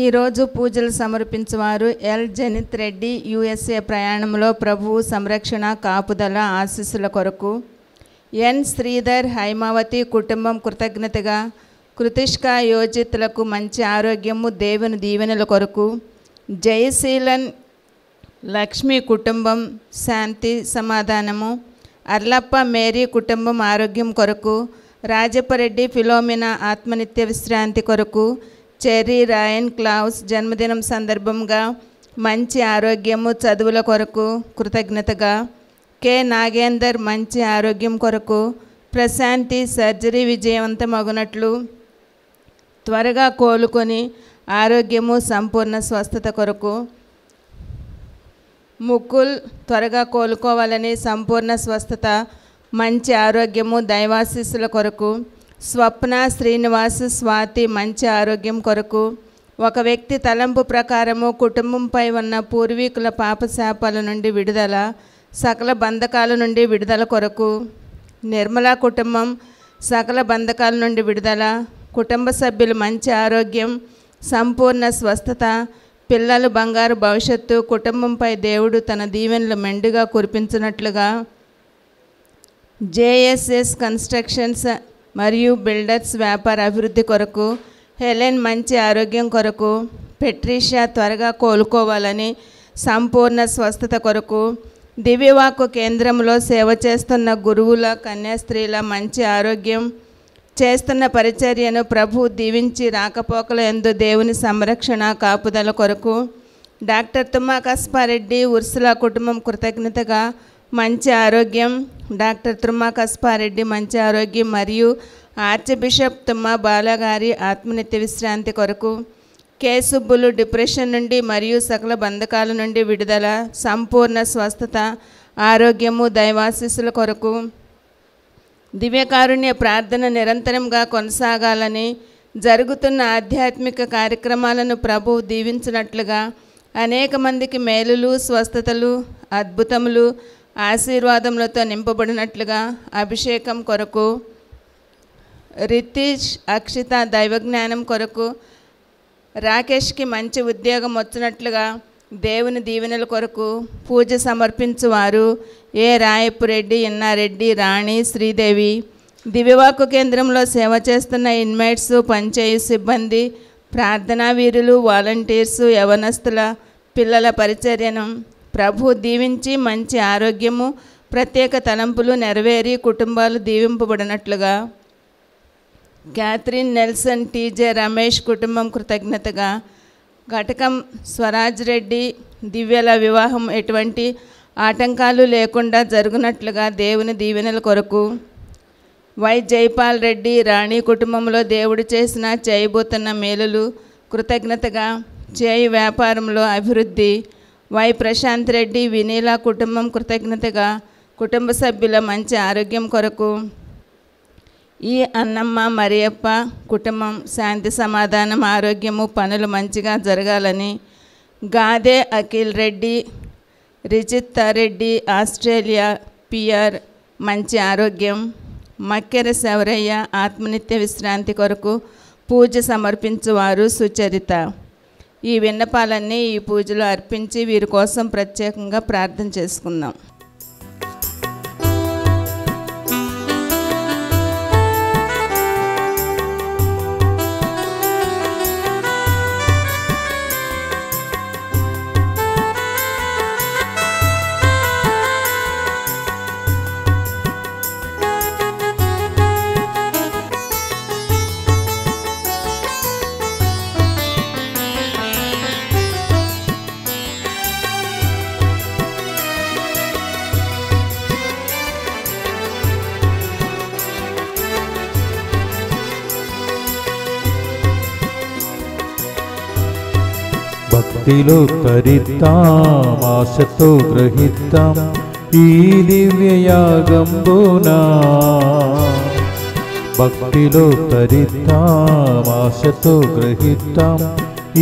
ఈరోజు పూజలు సమర్పించేవారు L Janith Reddy. USA ప్రయాణంలో ప్రభువు సంరక్షణ కాపుదల ఆశీస్సుల కొరకు. ఎన్ శ్రీధర్ హైమావతి కుటుంబం కృతజ్ఞతగా. కృతిష్క యోజితులకు మంచి ఆరోగ్యము దేవుని దీవెనల కొరకు. జయశీలన్ లక్ష్మి కుటుంబం శాంతి సమాధానము. అర్లప్ప మేరీ కుటుంబం ఆరోగ్యం కొరకు. రాజపరెడ్డి ఫిలోమినా ఆత్మనిత్య విశ్రాంతి కొరకు. చెర్రీ రాయన్ క్లౌస్ జన్మదినం సందర్భంగా మంచి ఆరోగ్యము చదువుల కొరకు కృతజ్ఞతగా. కె నాగేందర్ మంచి ఆరోగ్యం కొరకు. ప్రశాంతి సర్జరీ విజయవంతమగునట్లు త్వరగా కోలుకొని ఆరోగ్యము సంపూర్ణ స్వస్థత కొరకు. ముకుల్ త్వరగా కోలుకోవాలని సంపూర్ణ స్వస్థత మంచి ఆరోగ్యము దైవాశీస్సుల కొరకు. స్వప్న శ్రీనివాస్ స్వాతి మంచి ఆరోగ్యం కొరకు. ఒక వ్యక్తి తలంపు ప్రకారము కుటుంబంపై ఉన్న పూర్వీకుల పాపశాపాల నుండి విడుదల సకల బంధకాల నుండి విడుదల కొరకు. నిర్మల కుటుంబం సకల బంధకాల నుండి విడుదల. కుటుంబ సభ్యులు మంచి ఆరోగ్యం సంపూర్ణ స్వస్థత పిల్లలు బంగారు భవిష్యత్తు కుటుంబంపై దేవుడు తన దీవెనలు మెండుగా కురిపించినట్లుగా. జేఎస్ఎస్ కన్స్ట్రక్షన్స్ మరియు బిల్డర్స్ వ్యాపార అభివృద్ధి కొరకు. హెలెన్ మంచి ఆరోగ్యం కొరకు. పెట్రీషియా త్వరగా కోలుకోవాలని సంపూర్ణ స్వస్థత కొరకు. దివ్యవాక్కు కేంద్రంలో సేవ చేస్తున్న గురువుల కన్యాస్త్రీల మంచి ఆరోగ్యం చేస్తున్న పరిచర్యను ప్రభు దీవించి రాకపోకల యందు దేవుని సంరక్షణ కాపుదల కొరకు. డాక్టర్ తుమ్మా కస్పారెడ్డి ఉర్సుల కుటుంబం కృతజ్ఞతగా మంచి ఆరోగ్యం. డాక్టర్ తుమ్మా కస్పారెడ్డి మంచి ఆరోగ్యం మరియు ఆర్చ్ బిషప్ తుమ్మా బాలగారి ఆత్మనిత్య విశ్రాంతి కొరకు. కే సుబ్బులు డిప్రెషన్ నుండి మరియు సకల బంధకాల నుండి విడుదల సంపూర్ణ స్వస్థత ఆరోగ్యము దైవాశీస్సుల కొరకు. దివ్యకారుణ్య ప్రార్థన నిరంతరంగా కొనసాగాలని జరుగుతున్న ఆధ్యాత్మిక కార్యక్రమాలను ప్రభువు దీవించినట్లుగా అనేక మందికి మేలులు స్వస్థతలు అద్భుతములు ఆశీర్వాదములతో నింపబడినట్లుగా అభిషేకం కొరకు. రితీష్ అక్షిత దైవజ్ఞానం కొరకు. రాకేష్కి మంచి ఉద్యోగం వచ్చినట్లుగా దేవుని దీవెనల కొరకు. పూజ సమర్పించువారు ఏ రాయపురెడ్డి ఎన్నారెడ్డి రాణి శ్రీదేవి. దివ్యవాక్కు కేంద్రంలో సేవ చేస్తున్న ఇన్మేట్స్ పనిచేయు సిబ్బంది ప్రార్థనా వీరులు వాలంటీర్స్ యవనస్తుల పిల్లల పరిచర్యను ప్రభు దీవించి మంచి ఆరోగ్యము ప్రత్యేక తలంపులు నెరవేరి కుటుంబాలు దీవింపబడినట్లుగా. క్యాథరిన్ నెల్సన్ టీజే రమేష్ కుటుంబం కృతజ్ఞతగా. ఘటకం స్వరాజ్ రెడ్డి దివ్యల వివాహం ఎటువంటి ఆటంకాలు లేకుండా జరుగునట్లుగా దేవుని దీవెనల కొరకు. వై జైపాల్ రెడ్డి రాణి కుటుంబంలో దేవుడు చేసిన చేయబోతున్న మేలులు కృతజ్ఞతగా. చేయి వ్యాపారంలో అభివృద్ధి. వై ప్రశాంత్ రెడ్డి వినీల కుటుంబం కృతజ్ఞతగా. కుటుంబ సభ్యుల మంచి ఆరోగ్యం కొరకు. ఈ అన్నమ్మ మరియప్ప కుటుంబం శాంతి సమాధానం ఆరోగ్యము పనులు మంచిగా జరగాలని. గాదే అఖిల్ రెడ్డి రిజిత్ రెడ్డి ఆస్ట్రేలియా పిఆర్ మంచి ఆరోగ్యం. మక్కెర శౌరయ్య ఆత్మనిత్య విశ్రాంతి కొరకు పూజ సమర్పించువారు సుచరిత. ఈ విన్నపాలన్నీ ఈ పూజలో అర్పించి వీరి కోసం ప్రత్యేకంగా ప్రార్థన చేసుకుందాం. భక్తిలో తరిద్దాం ఆశతో గ్రహిద్దాం ఈ దివ్యయాగంబునా. భక్తిలో తరిద్దాం ఆశతో గ్రహిద్దాం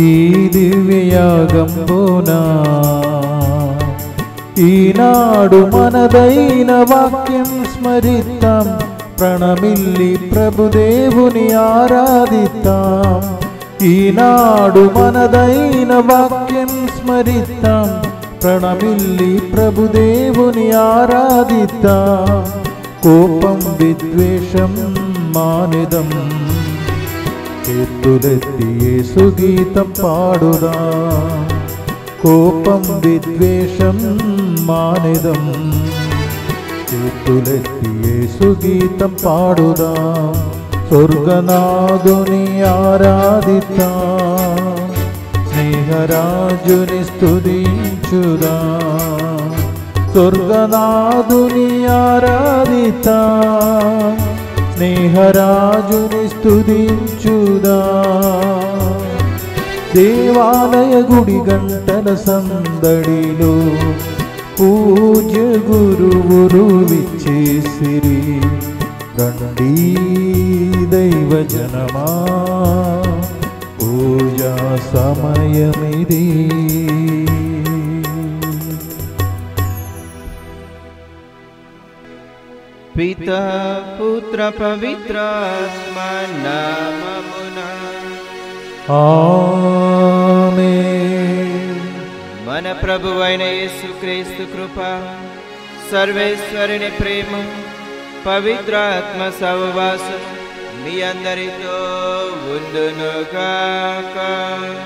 ఈ దివ్యయాగంబునా. ఈనాడు మనదైన వాక్యం స్మరిద్దాం ప్రణమిల్లి ప్రభుదేవుని ఆరాధిద్దాం. ఈనాడు మనదైన వాక్యం స్మరిద్దాం, ప్రణమిల్లి ప్రభుదేవుని ఆరాధిద్దాం. కోపం విద్వేషం మానిదం, చేతులెత్తి యేసు గీతం పాడుదాం. కోపం విద్వేషం మానిదం, చేతులెత్తి యేసు గీతం పాడుదాం. స్వర్గనాథుని ఆరాధిద్దాం, స్నేహరాజుని స్తుతించుదాం. స్వర్గనాథుని ఆరాధిద్దాం, స్నేహరాజుని స్తుతించుదాం. దేవాలయ గుడి గంటల సందడిలో పూజ్య గురువులు విచ్చేసిరి. రండి దైవజనమా, పూజా సమయమిది. పితా పుత్ర పవిత్రాత్మ నామమునా ఆమేన్. మన ప్రభువైన యేసుక్రీస్తు కృప, సర్వేశ్వరుని ప్రేమ, పవిత్రాత్మ సహవాసం మీ అందరితో ఉండునుగాక.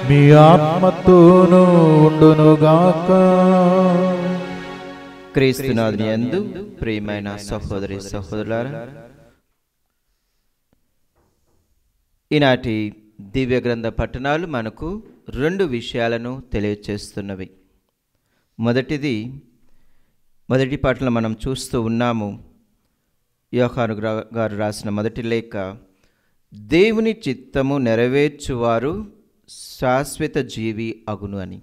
మీ ఆత్మతోనూ ఉండునుగాక. క్రీస్తునాథుని యందు ప్రియమైన సహోదరి సహోదరులారా, ఈనాటి దివ్య గ్రంథ పట్టణాలు మనకు 2 విషయాలను తెలియచేస్తున్నవి. మొదటి పాటలో మనం చూస్తూ ఉన్నాము, యోహాను గారు రాసిన మొదటి లేఖ, దేవుని చిత్తము నెరవేర్చువారు శాశ్వత జీవి అగును అని.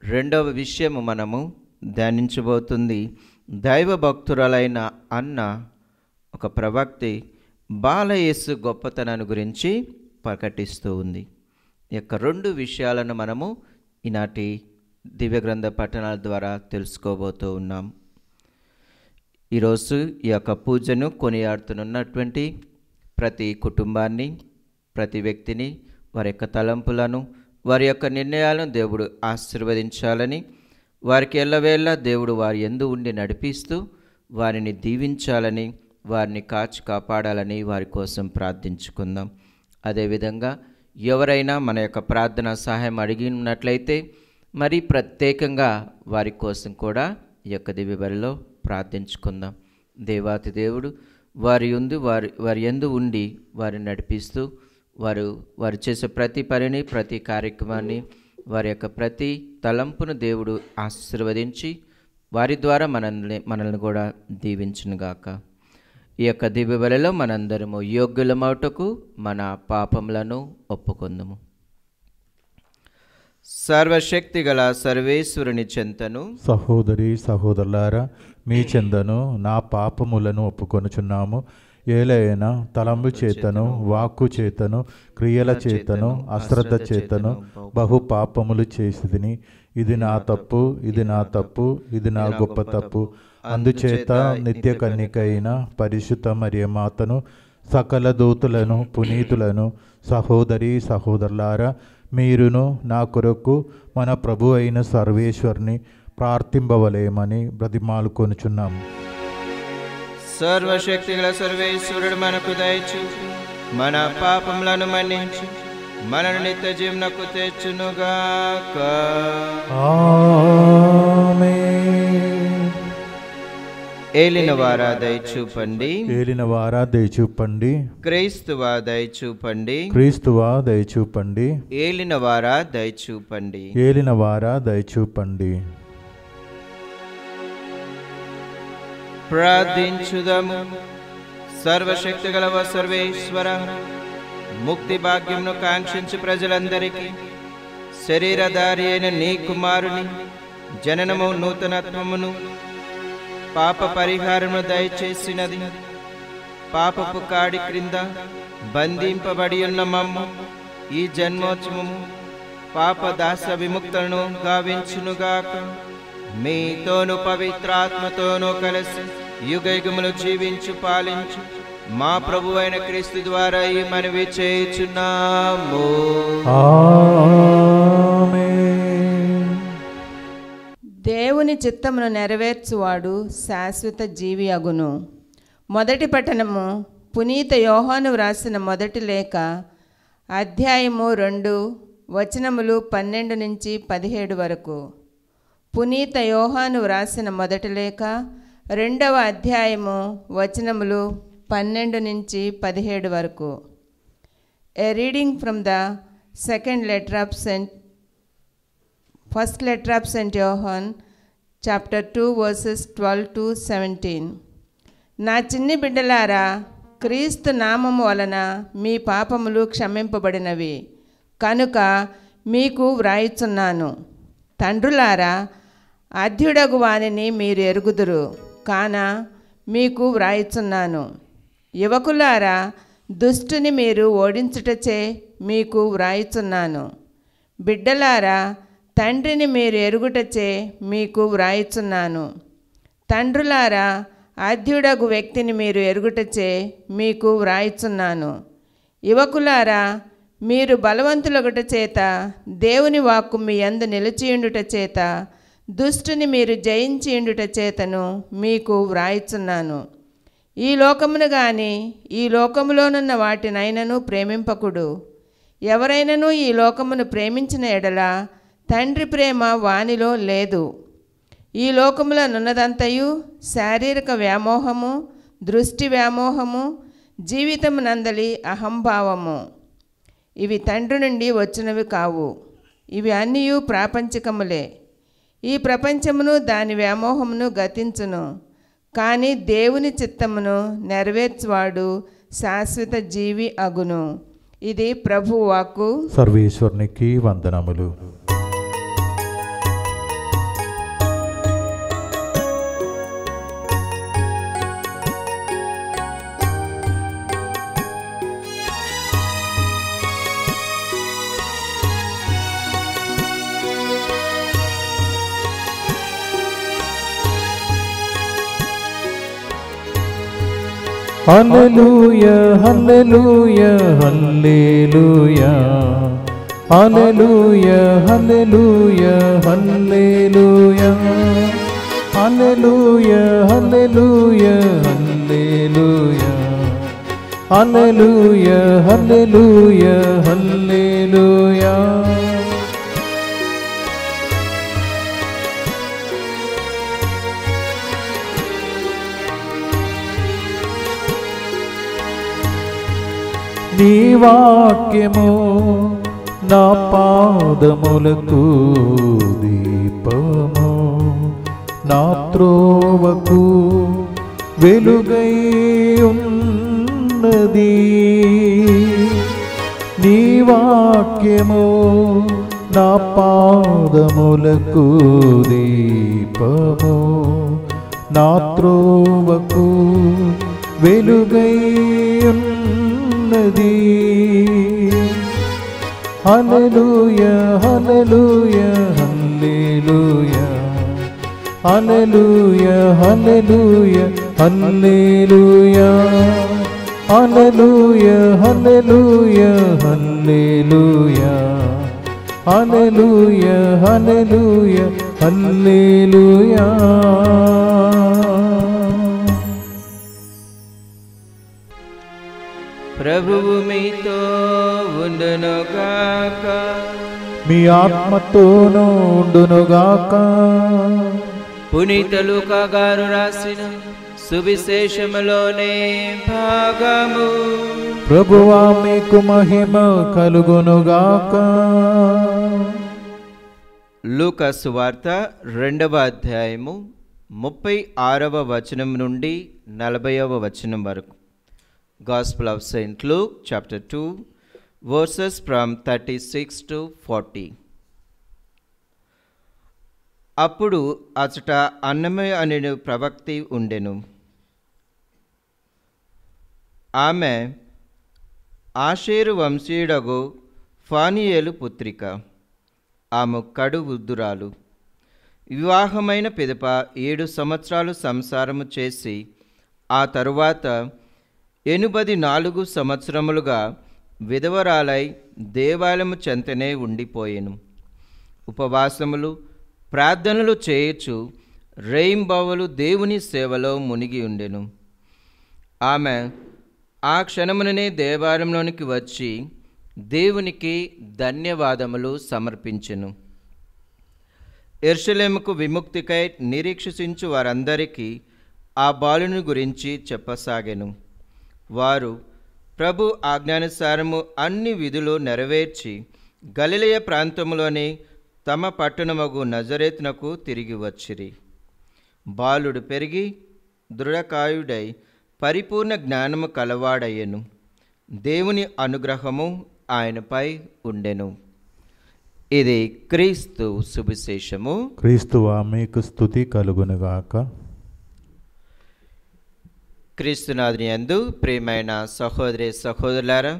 రెండవ విషయము మనము ధ్యానించబోతుంది, దైవ భక్తురాలైన అన్న ఒక ప్రవక్తి బాలయేసు గొప్పతనాన్ని గురించి ప్రకటిస్తూ ఉంది. ఈ యొక్క 2 విషయాలను మనము ఈనాటి దివ్య గ్రంథ పఠనాల ద్వారా తెలుసుకోబోతూ ఉన్నాం. ఈరోజు ఈ యొక్క పూజను కొనియాడుతున్నటువంటి ప్రతి కుటుంబాన్ని, ప్రతి వ్యక్తిని, వారి యొక్క తలంపులను, వారి యొక్క నిర్ణయాలను దేవుడు ఆశీర్వదించాలని, వారికి ఎల్లవేళ దేవుడు వారి యందు ఉండి నడిపిస్తూ వారిని దీవించాలని, వారిని కాచి కాపాడాలని వారి కోసం ప్రార్థించుకుందాం. అదేవిధంగా ఎవరైనా మన యొక్క ప్రార్థన సహాయం అడిగి ఉన్నట్లయితే మరి ప్రత్యేకంగా వారి కోసం కూడా ఈ యొక్క దివ్య బలిలో ప్రార్థించుకుందాం. దేవాతి దేవుడు వారి యందు ఉండి వారిని నడిపిస్తూ వారు చేసే ప్రతి పనిని, ప్రతి కార్యక్రమాన్ని, వారి యొక్క ప్రతి తలంపును దేవుడు ఆశీర్వదించి వారి ద్వారా మనల్ని కూడా దీవించునుగాక. ఈ యొక్క దివ్య బలిలో మనందరము యోగ్యులమౌటకు మన పాపములను ఒప్పుకొందుము. సర్వశక్తి గల సర్వేశ్వరుని చెంతను, సహోదరి సహోదరులారా, మీ చెందను నా పాపములను ఒప్పుకొనుచున్నాము. ఏలైనా తలంబు చేతను, వాక్కు చేతను, క్రియల చేతను, అశ్రద్ధ చేతను బహు పాపములు చేసిదిని. ఇది నా తప్పు, ఇది నా తప్పు, ఇది నా గొప్ప తప్పు. అందుచేత నిత్య కన్యకైన పరిశుద్ధ మరియమాతను, సకల దూతులను, పునీతులను, సహోదరి సహోదరులారా, మీరును నా కొరకు మన ప్రభు అయిన సర్వేశ్వరుని ప్రార్థింపవలేమని బ్రతిమాలుకొనుచున్నాము. సర్వశక్తి గల సర్వేశ్వరుడు మనకు దయచూపి మన పాపములను మన్నించి మనను నిత్య జీవనకు తెచ్చునుగాక. ఆమేన్. ఏలినవారా దయచూపండి, ఏలినవారా దయచూపండి, క్రీస్తువా దయచూపండి, క్రీస్తువా దయచూపండి, ఏలినవారా దయచూపండి. ఏలినవారా దయచూపండి. ప్రార్థించుదము. సర్వశక్తి గలవ సర్వేశ్వర, ముక్తి భాగ్యమును కాంక్షించు ప్రజలందరికీ శరీరధారి అయిన నీ కుమారుని జననము నూతనత్వమును పాప పరిహారమును దయచేసినది. పాపపు కాడి క్రింద బంధింపబడి ఉన్న మమ్ము ఈ జన్మోత్సవము పాప దాస విముక్తులను గావించునుగాక. మీతోను పవిత్రాత్మతోనూ కలిసి యుగయుగములు జీవించు పాలించు మా ప్రభువైన క్రీస్తు ద్వారా ఈ మనవి చేయుచున్నాము. ఆమేన్. దేవుని చిత్తమును నెరవేర్చువాడు శాశ్వత జీవి అగును. మొదటి పట్టణము పునీత యోహాను వ్రాసిన మొదటి లేఖ, అధ్యాయము 2 వచనములు 12 నుంచి 17 వరకు. పునీత యోహాను వ్రాసిన మొదటి లేఖ 2వ అధ్యాయము వచనములు 12 నుంచి 17 వరకు. A reading from the first letter of saint Yohan, chapter 2 verses 12 to 17. నా చిన్ని బిడ్డలారా, క్రీస్తు నామము వలన మీ పాపములు క్షమింపబడినవి కనుక మీకు వ్రాయుచున్నాను. తండ్రులారా, అధ్యుడగు వానిని మీరు ఎరుగుదురు కాన మీకు వ్రాయుచున్నాను. యువకులారా, దుష్టుని మీరు ఓడించుటచే మీకు వ్రాయుచున్నాను. బిడ్డలారా, తండ్రిని మీరు ఎరుగుటచే మీకు వ్రాయుచున్నాను. తండ్రులారా, ఆద్యుడగు వ్యక్తిని మీరు ఎరుగుటచే మీకు వ్రాయుచున్నాను. యువకులారా, మీరు బలవంతులగుట చేత, దేవుని వాక్కు మీ యందు నిలిచియుండుట చేత, దుష్టుని మీరు జయించియుండుట చేతను మీకు వ్రాయుచున్నాను. ఈ లోకమును గాని ఈ లోకములోనున్న వాటినైనను ప్రేమింపకుడు. ఎవరైనను ఈ లోకమును ప్రేమించిన ఎడల తండ్రి ప్రేమ వానిలో లేదు. ఈ లోకములో నున్నదంతయు శారీరక వ్యామోహము, దృష్టి వ్యామోహము, జీవితమునందలి అహంభావము. ఇవి తండ్రి నుండి వచ్చినవి కావు. ఇవి అన్నీ ప్రాపంచికములే. ఈ ప్రపంచమును దాని వ్యామోహమును గతించును. కానీ దేవుని చిత్తమును నెరవేర్చువాడు శాశ్వత జీవి అగును. ఇది ప్రభువు వాక్కు. సర్వేశ్వరునికి వందనములు. హల్లెలూయా హల్లెలూయా హల్లెలూయా హల్లెలూయా హల్లెలూయా హల్లెలూయా హల్లెలూయా హల్లెలూయా హల్లెలూయా హల్లెలూయా హల్లెలూయా హల్లెలూయా. నీ వాక్యము నా పాదములకు దీపము, నా త్రోవకు వెలుగై ఉన్నది. నీ వాక్యము నా పాదములకు దీపము, నా త్రోవకు వెలుగై ఉన్నది. హల్లెలూయా హల్లెలూయా హల్లెలూయా హల్లెలూయా హల్లెలూయా హల్లెలూయా హల్లెలూయా హల్లెలూయా హల్లెలూయా హల్లెలూయా హల్లెలూయా హల్లెలూయా. ప్రభువు మీతో ఉండునుగాక. మీ ఆత్మతోనూ ఉండునుగాక. పునీత లూకా గారు రాసిన సువిశేషములోనే భాగము. ప్రభువా మీకు మహిమ కలుగునుగాక. లూకా సువార్త 2వ అధ్యాయము 36వ వచనం నుండి 40వ వచనం వరకు. Gospel of St. Luke, chapter 2, verses from 36 to 40. అప్పుడు అచట అన్నమయ్య అనే ప్రవక్తి ఉండెను. ఆమె ఆషేరు వంశీయుడగు ఫానియేలు పుత్రిక. ఆమె కడు వృద్ధురాలు. వివాహమైన పిదప 7 సంవత్సరాలు సంసారము చేసి ఆ తరువాత 84 సంవత్సరములుగా విధవరాలై దేవాలయము చెంతనే ఉండిపోయెను. ఉపవాసములు ప్రార్థనలు చేయొచ్చు రేయింబవలు దేవుని సేవలో మునిగి ఉండెను. ఆమె ఆ క్షణముననే దేవాలయంలోనికి వచ్చి దేవునికి ధన్యవాదములు సమర్పించెను. యెరూషలేముకు విముక్తికై నిరీక్షించు వారందరికీ ఆ బాలుని గురించి చెప్పసాగెను. వారు ప్రభు ఆజ్ఞానుసారము అన్ని విధులు నెరవేర్చి గలిలయ ప్రాంతంలోని తమ పట్టణమగు నజరేతునకు తిరిగి వచ్చిరి. బాలుడు పెరిగి దృఢకాయుడై పరిపూర్ణ జ్ఞానము కలవాడయ్యెను. దేవుని అనుగ్రహము ఆయనపై ఉండెను. ఇది క్రీస్తు సువిశేషము. క్రీస్తువా మీకు స్తుతి కలుగునుగాక. క్రీస్తునాథుని యందు ప్రియమైన సహోదరి సహోదరులారా,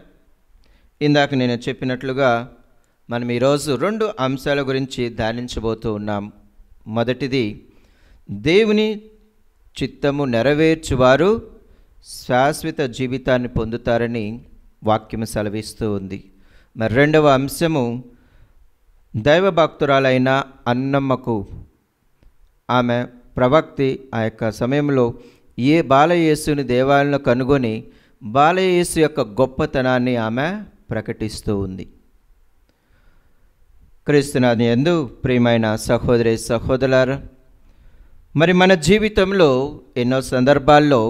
ఇందాక నేను చెప్పినట్లుగా మనం ఈరోజు 2 అంశాల గురించి ధ్యానించబోతూ ఉన్నాం. మొదటిది, దేవుని చిత్తము నెరవేర్చువారు శాశ్వత జీవితాన్ని పొందుతారని వాక్యము సెలవిస్తూ ఉంది. మరి రెండవ అంశము, దైవభక్తురాలైన అన్నమ్మకు ఆమె ప్రవక్తి ఆ యొక్క సమయంలో బాలయేసుని దేవాలయంలో కనుగొని బాలయేసు యొక్క గొప్పతనాన్ని ఆమె ప్రకటిస్తూ ఉంది. క్రీస్తునాథుని యందు ప్రియమైన సహోదరి సహోదరులారా, మరి మన జీవితంలో ఎన్నో సందర్భాల్లో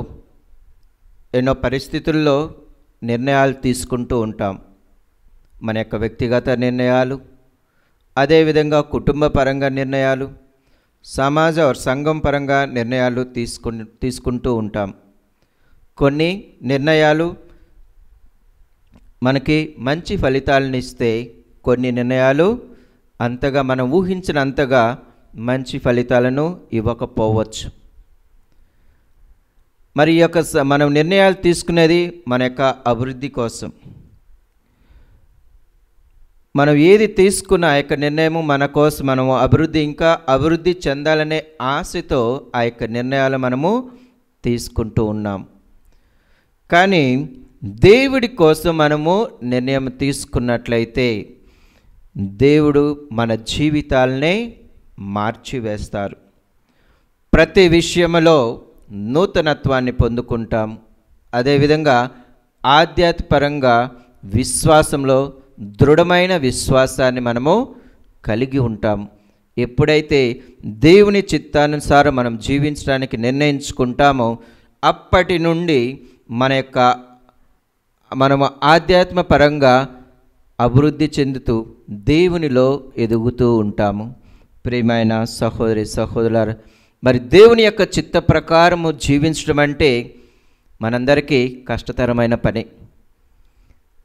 ఎన్నో పరిస్థితుల్లో నిర్ణయాలు తీసుకుంటూ ఉంటాం. మన యొక్క వ్యక్తిగత నిర్ణయాలు, అదేవిధంగా కుటుంబ పరంగా నిర్ణయాలు, సమాజ సంఘం పరంగా నిర్ణయాలు తీసుకుంటూ ఉంటాం. కొన్ని నిర్ణయాలు మనకి మంచి ఫలితాలను ఇస్తే, కొన్ని నిర్ణయాలు అంతగా మనం ఊహించినంతగా మంచి ఫలితాలను ఇవ్వకపోవచ్చు. మరి ఈ యొక్క మనం నిర్ణయాలు తీసుకునేది మన యొక్క అభివృద్ధి కోసం. మనం ఏది తీసుకున్న ఆ యొక్క నిర్ణయము మన కోసం, మనము ఇంకా అభివృద్ధి చెందాలనే ఆశతో ఆ యొక్క నిర్ణయాలు మనము తీసుకుంటూ ఉన్నాం. కానీ దేవుడి కోసం మనము నిర్ణయం తీసుకున్నట్లయితే దేవుడు మన జీవితాలనే మార్చివేస్తారు. ప్రతి విషయంలో నూతనత్వాన్ని పొందుకుంటాం. అదేవిధంగా ఆధ్యాత్మికపరంగా విశ్వాసంలో దృఢమైన విశ్వాసాన్ని మనము కలిగి ఉంటాం. ఎప్పుడైతే దేవుని చిత్తానుసారం మనం జీవించడానికి నిర్ణయించుకుంటామో అప్పటి నుండి మనము ఆధ్యాత్మ పరంగా అభివృద్ధి చెందుతూ దేవునిలో ఎదుగుతూ ఉంటాము. ప్రియమైన సహోదరి సహోదరులారా, మరి దేవుని యొక్క చిత్త ప్రకారము జీవించడం అంటే మనందరికీ కష్టతరమైన పని.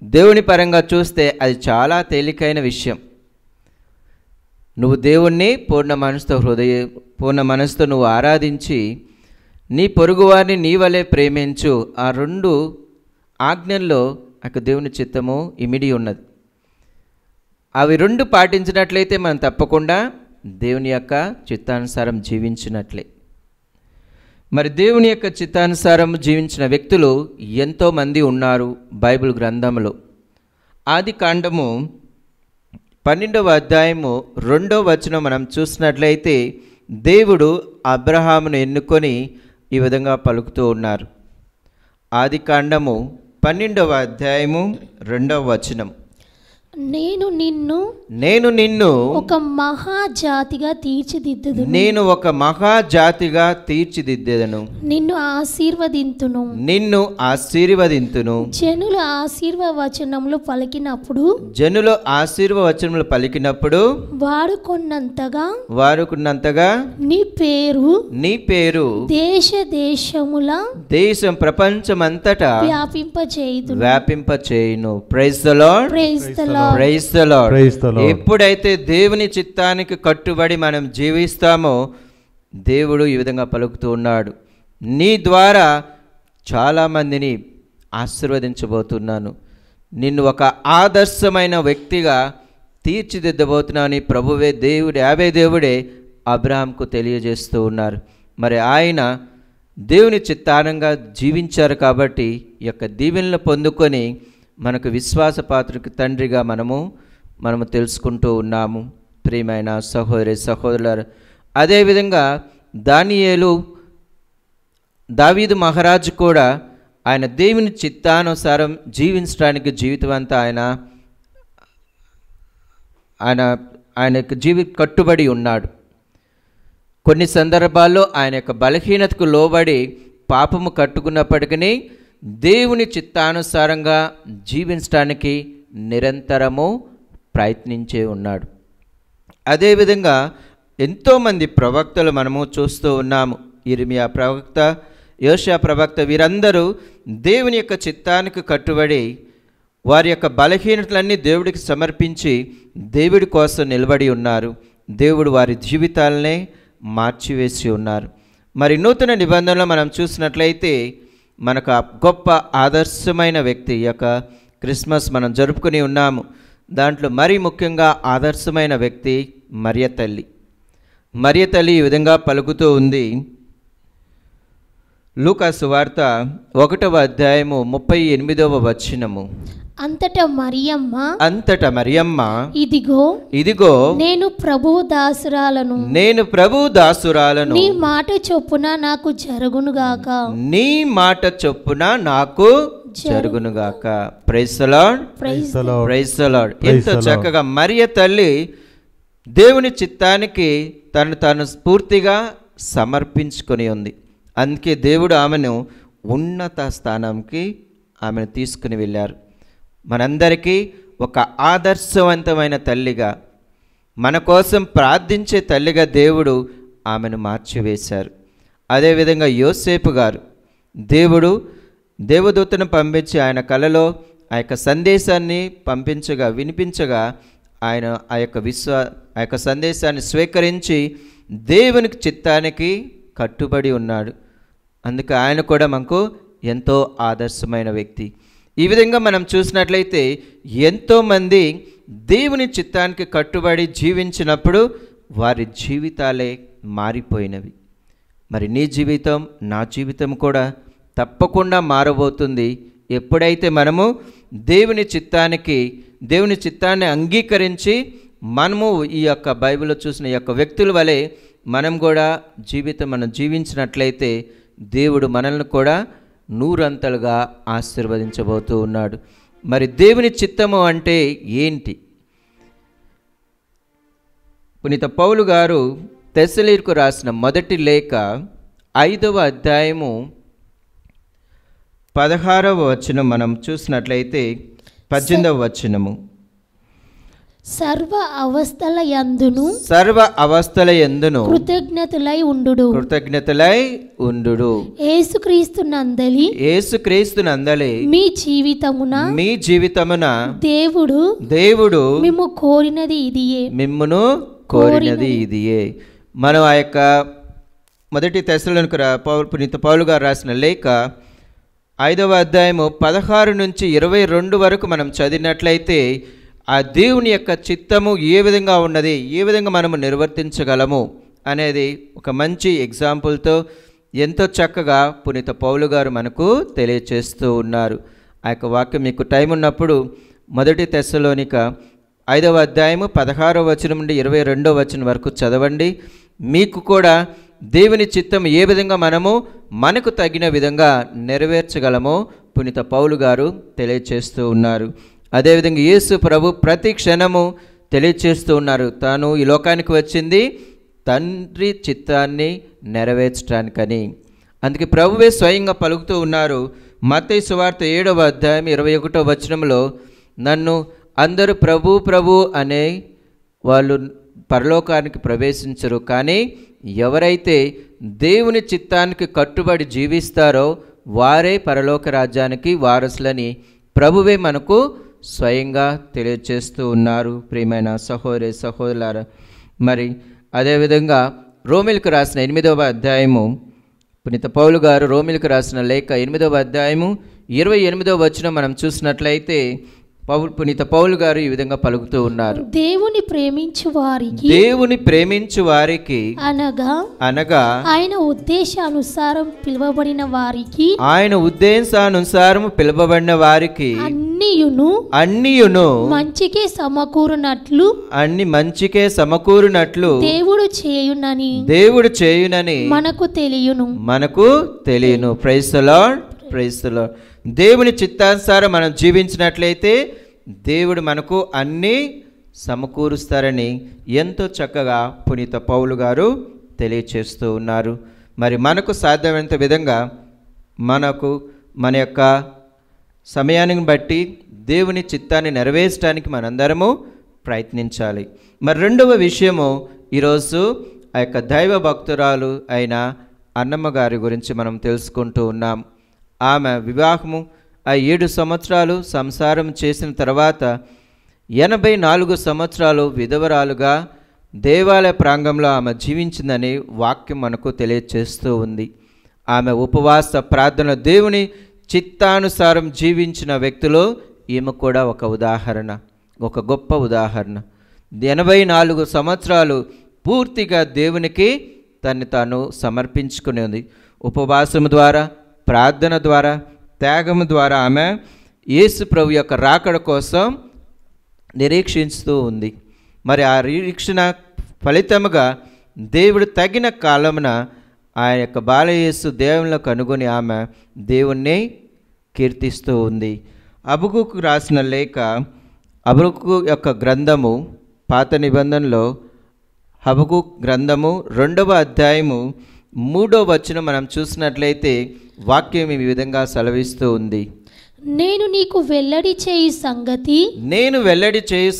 దేవుని పరంగా చూస్తే అది చాలా తేలికైన విషయం. నువ్వు దేవుణ్ణి పూర్ణ మనసుతో నువ్వు ఆరాధించి నీ పొరుగువారిని నీ వలె ప్రేమించు. ఆ 2 ఆజ్ఞల్లో దేవుని చిత్తము ఇమిడి ఉన్నది. అవి 2 పాటించినట్లయితే మనం తప్పకుండా దేవుని యొక్క చిత్తానుసారం జీవించినట్లే. మరి దేవుని యొక్క చిత్తానుసారం జీవించిన వ్యక్తులు ఎంతోమంది ఉన్నారు బైబిల్ గ్రంథంలో. ఆదికాండము 12వ అధ్యాయము 2వ వచనం మనం చూసినట్లయితే దేవుడు అబ్రహామును ఎన్నుకొని ఈ విధంగా పలుకుతూ ఉన్నారు. ఆదికాండము 12వ అధ్యాయము 2వ వచనం, నేను నిన్ను ఒక మహాజాతిగా తీర్చిదిద్దుదును. నేను ఒక మహాజాతిగా తీర్చిదిద్దెదను. నిన్ను ఆశీర్వదింతును. జనులు ఆశీర్వచనములు పలికినప్పుడు వాడుకున్నంతగా నీ పేరు దేశం ప్రపంచమంతటా వ్యాపింపచేయును. Praise the lord. Praise the lord. ఎప్పుడైతే దేవుని చిత్తానికి కట్టుబడి మనం జీవిస్తామో దేవుడు ఈ విధంగా పలుకుతూ ఉన్నాడు, నీ ద్వారా చాలామందిని ఆశీర్వదించబోతున్నాను, నిన్ను ఒక ఆదర్శమైన వ్యక్తిగా తీర్చిదిద్దబోతున్నాను. ప్రభువే దేవుడే అబ్రహాంకు తెలియజేస్తూ ఉన్నారు. మరి ఆయన దేవుని చిత్తానంగా జీవించారు కాబట్టి ఈ యొక్క దీవెనలు పొందుకొని మనకు విశ్వాసపాత్రకు తండ్రిగా మనము తెలుసుకుంటూ ఉన్నాము. ప్రియమైన సహోదరి సహోదరులారు, అదేవిధంగా దానియేలు దావీదు మహారాజు కూడా ఆయన దేవుని చిత్తానుసారం జీవించడానికి జీవితం అంతా ఆయనకు కట్టుబడి ఉన్నాడు. కొన్ని సందర్భాల్లో ఆయన యొక్క బలహీనతకు లోబడి పాపము కట్టుకున్నప్పటికీ దేవుని చిత్తానుసారంగా జీవించడానికి నిరంతరము ప్రయత్నించే ఉన్నాడు. అదేవిధంగా ఎంతోమంది ప్రవక్తలు మనము చూస్తూ ఉన్నాము. ఇర్మియా ప్రవక్త, యోషియా ప్రవక్త, వీరందరూ దేవుని యొక్క చిత్తానికి కట్టుబడి వారి యొక్క బలహీనతలన్నీ దేవుడికి సమర్పించి దేవుడి కోసం నిలబడి ఉన్నారు. దేవుడు వారి జీవితాలనే మార్చివేసి ఉన్నారు. మరి నూతన నిబంధనలో మనం చూసినట్లయితే మనకు ఆ గొప్ప ఆదర్శమైన వ్యక్తి, ఈ యొక్క క్రిస్మస్ మనం జరుపుకుని ఉన్నాము. దాంట్లో మరీ ముఖ్యంగా ఆదర్శమైన వ్యక్తి మరియ తల్లి. మరియ తల్లి ఈ విధంగా పలుకుతూ ఉంది. లూకా సువార్త 1వ అధ్యాయము 38వ వచనము. అంతటా మరియమ్మ ఇదిగో నేను ప్రభువు దాసురాలను, నీ మాట చొప్పున నాకు జరుగునుగాక. Praise the lord, praise the lord. ఎంతో చక్కగా మరియ తల్లి దేవుని చిత్తానికి తాను పూర్తిగా సమర్పించుకొని ఉంది. అందుకే దేవుడు ఆమెను ఉన్నత స్థానంకి ఆమెను తీసుకుని వెళ్ళారు. మనందరికీ ఒక ఆదర్శవంతమైన తల్లిగా, మన కోసం ప్రార్థించే తల్లిగా దేవుడు ఆమెను మార్చివేశారు. అదేవిధంగా యోసేపు గారు దేవుడు దేవదూతను పంపించి ఆయన కలలో ఆ యొక్క సందేశాన్ని వినిపించగా ఆయన ఆ యొక్క సందేశాన్ని స్వీకరించి దేవునికి చిత్తానికి కట్టుబడి ఉన్నాడు. అందుకే ఆయన కూడా మనకు ఎంతో ఆదర్శమైన వ్యక్తి. ఈ విధంగా మనం చూసినట్లయితే ఎంతోమంది దేవుని చిత్తానికి కట్టుబడి జీవించినప్పుడు వారి జీవితాలే మారిపోయినవి. మరి నీ జీవితం, నా జీవితం కూడా తప్పకుండా మారబోతుంది ఎప్పుడైతే మనము దేవుని చిత్తాన్ని అంగీకరించి మనము ఈ యొక్క బైబిల్లో చూసిన ఈ యొక్క వ్యక్తుల వలె మనం కూడా మనం జీవించినట్లయితే దేవుడు మనల్ని కూడా నూరంతలుగా ఆశీర్వదించబోతూ ఉన్నాడు. మరి దేవుని చిత్తము అంటే ఏంటి? పునీత పౌలు గారు తెస్సలీయులకు రాసిన మొదటి లేఖ 5వ అధ్యాయము 16వ వచనం మనం చూసినట్లయితే 18వ వచనము. సర్వ అవస్థల యందును కృతజ్ఞతలై ఉండుడు. యేసుక్రీస్తు నందలి మీ జీవితమున దేవుడు మిమ్మును కోరినది ఇదియే. మనం ఆ యొక్క మొదటి తెస్సలోనికీ పునీత పౌలు గారు రాసిన లేఖ 5వ అధ్యాయము 16 నుంచి 22 వరకు మనం చదివినట్లయితే ఆ దేవుని యొక్క చిత్తము ఏ విధంగా ఉన్నది, ఏ విధంగా మనము నిర్వర్తించగలము అనేది ఒక మంచి ఎగ్జాంపుల్తో ఎంతో చక్కగా పునీత పౌలు గారు మనకు తెలియచేస్తూ ఉన్నారు. ఆ యొక్క వాక్యం మీకు టైం ఉన్నప్పుడు మొదటి తెస్సలోనిక 5వ అధ్యాయము 16వ వచనం నుండి 22వ వచనం వరకు చదవండి. మీకు కూడా దేవుని చిత్తం ఏ విధంగా మనకు తగిన విధంగా నెరవేర్చగలమో పునీత పౌలు గారు తెలియచేస్తూ ఉన్నారు. అదేవిధంగా యేసు ప్రభు ప్రతి క్షణము తెలియచేస్తూ ఉన్నారు, తాను ఈ లోకానికి వచ్చింది తండ్రి చిత్తాన్ని నెరవేర్చడానికని. అందుకే ప్రభువే స్వయంగా పలుకుతూ ఉన్నారు. మత్తయి సువార్త 7వ అధ్యాయం 21వ వచనంలో, నన్ను అందరూ ప్రభు ప్రభు అనే వాళ్ళు పరలోకానికి ప్రవేశించరు, కానీ ఎవరైతే దేవుని చిత్తానికి కట్టుబడి జీవిస్తారో వారే పరలోక రాజ్యానికి వారసులని ప్రభువే మనకు స్వయంగా తెలియచేస్తూ ఉన్నారు. ప్రియమైన సహోదరి సహోదరులారా, మరి అదేవిధంగా రోమిలకు రాసిన 8వ అధ్యాయము పునీత పౌలు గారు రోమిలకు రాసిన లేఖ 8వ అధ్యాయము 28వ వచనం మనం చూసినట్లయితే, పునీత పౌలు గారు ఈ విధంగా పలుకుతూ ఉన్నారు. దేవుని ప్రేమించు వారికి, దేవుని ప్రేమించు వారికి అనగా ఆయన ఉద్దేశానుసారం పిలువబడిన వారికి, ఆయన ఉద్దేశానుసారం పిలువబడిన వారికి అన్నియును మంచికే సమకూరునట్లు, అన్ని మంచికే సమకూరునట్లు దేవుడు చేయునని మనకు తెలియను. Praise the lord, praise the lord. దేవుని చిత్తానుసారం మనం జీవించినట్లయితే దేవుడు మనకు అన్నీ సమకూరుస్తారని ఎంతో చక్కగా పునీత పౌలు గారు తెలియచేస్తూ ఉన్నారు. మరి మనకు సాధ్యమైనంత విధంగా మనకు మన యొక్క సమయాన్ని బట్టి దేవుని చిత్తాన్ని నెరవేర్చడానికి మనందరము ప్రయత్నించాలి. మరి రెండవ విషయము, ఈరోజు ఆ యొక్క దైవ భక్తురాలు అయిన అన్నమ్మ గారి గురించి మనం తెలుసుకుంటూ ఉన్నాం. ఆమె వివాహము 7 సంవత్సరాలు సంసారం చేసిన తర్వాత 84 సంవత్సరాలు విధవరాలుగా దేవాలయ ప్రాంగంలో ఆమె జీవించిందని వాక్యం మనకు తెలియచేస్తూ ఉంది. ఆమె ఉపవాస ప్రార్థన, దేవుని చిత్తానుసారం జీవించిన వ్యక్తిలో ఈమె కూడా ఒక ఉదాహరణ, ఒక గొప్ప ఉదాహరణ. 84 సంవత్సరాలు పూర్తిగా దేవునికి తను తాను సమర్పించుకుని ఉంది. ఉపవాసము ద్వారా, ప్రార్థన ద్వారా, త్యాగము ద్వారా ఆమె యేసు ప్రభు యొక్క రాకడ కోసం నిరీక్షిస్తూ ఉంది. మరి ఆ నిరీక్షణ ఫలితముగా దేవుడు తగిన కాలమున ఆయన యొక్క బాలయేసు దేవునిలో కనుగొని ఆమె దేవుణ్ణి కీర్తిస్తూ ఉంది. హబక్కూకు రాసిన లేఖ, హబక్కూకు యొక్క గ్రంథము, పాత నిబంధనలో హబక్కూకు గ్రంథము 2వ అధ్యాయము 3వ వచనం మనం చూసినట్లయితే వాక్యం ఈ విధంగా సెలవిస్తూ ఉంది. నేను నీకు వెల్లడి చేయు